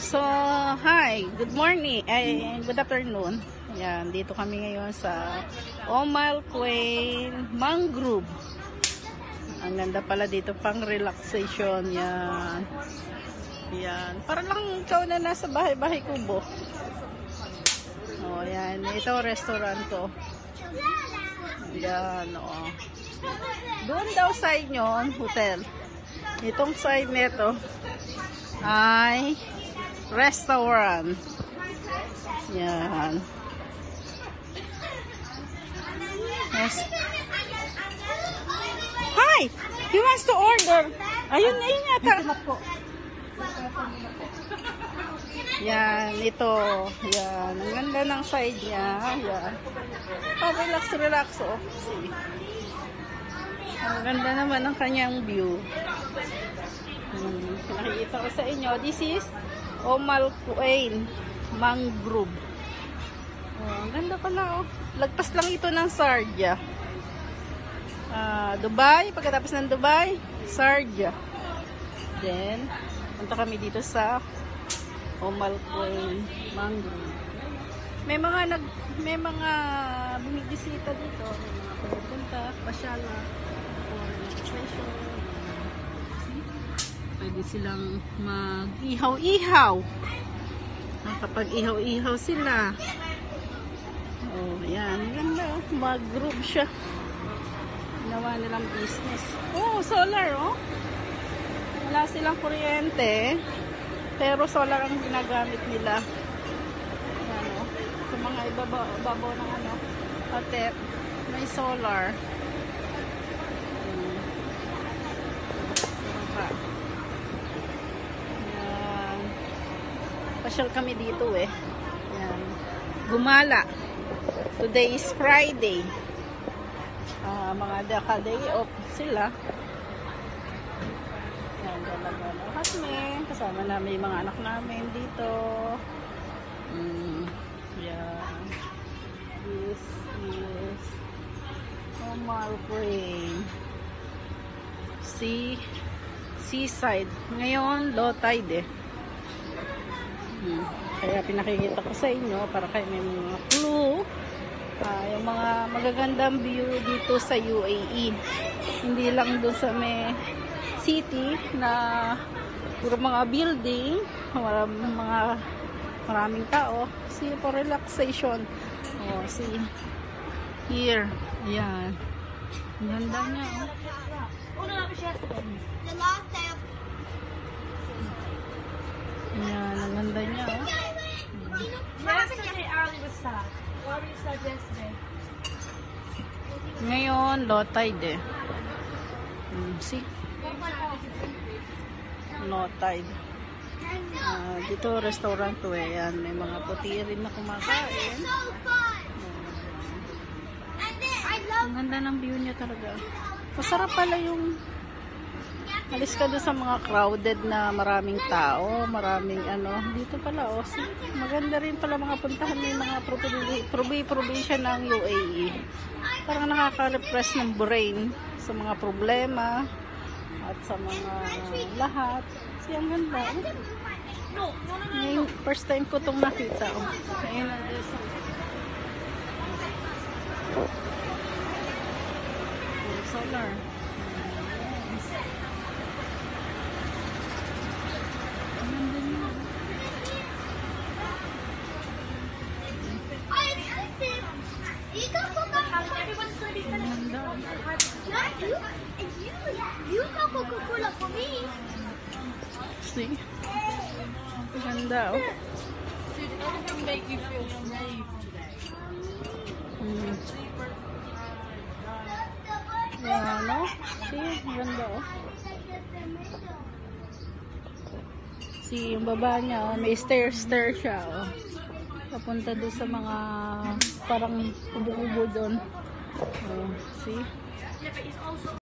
So, hi, good morning, good afternoon. Yan, dito kami ngayon sa Omal Quain Mangrove. Ang ganda pala dito, pang relaxation. Yan. Yan, para lang ikaw na nasa bahay-bahay kubo. Oh, yan, ito restaurant to. Yan, oh. Doon daw side nyo, hotel. Itong side nito ay restaurant. Yan. Yes. Hi! He wants to order. Ayun yata. Yan, ito. Yan. Ang ganda ng side niya. Yan. Oh, relax. Oh. See. Ang ganda naman ng kanyang view. Nakikita ko sa inyo. This is Omal Quain Mangrove. Oh, ang ganda pala, oh. Lagpas lang ito ng Sharjah. Dubai. Pagkatapos ng Dubai, Sharjah. Then, punta kami dito sa Omal Quain Mangrove. May mga bumibisita dito. May mga pumupunta, pasyala, or relaxation. Pwede silang mag-ihaw-ihaw. Kapag ihaw-ihaw sila. Oh, ayan. Ganda. Mag-group siya. Ginawa nilang business. Oh, solar, oh. Wala silang kuryente. Pero solar ang ginagamit nila. Ayan, oh. Sa mga ibabaw ng hotel, may solar. Pasyal kami dito eh. Yan. Gumala. Today is Friday. Mga day off sila. Yan, talaga. Kami. Kasama namin yung mga anak namin dito. Yan. This is Omal Quain. Seaside. Ngayon, low tide eh. Kaya pinakikita ko sa inyo para kayo may mga clue. Yung mga magagandang view dito sa UAE. Hindi lang doon sa may city na puro mga building, maraming tao. See, for relaxation. Oh, see. Here. Ayan. Ang ganda niya. Ayan, ang ganda niya. Yesterday, Ali was sad. What were you sad yesterday? Ngayon, low tide eh. See? Low tide. Dito, restaurant to eh. Yan, may mga puti rin na kumakain. Ang ganda ng view niya talaga. Masarap pala yung alis ka doon sa mga crowded na maraming tao, maraming dito pala, oh, maganda rin pala mga puntahan, may mga probinsya ng UAE. Parang nakaka-repress ng brain sa mga problema at sa mga lahat. Kasi ang ganda. Yung first time ko itong nakita. Oh. Ayun na solar. You got Coca-Cola for me. See? Ganda, oh. Dude, everything make you feel brave today. Yeah, no? See? Ganda, oh. See, yung baba niya, oh, may stair siya, oh. Papunta doon sa mga parang ubo-ubo doon. Oh, see?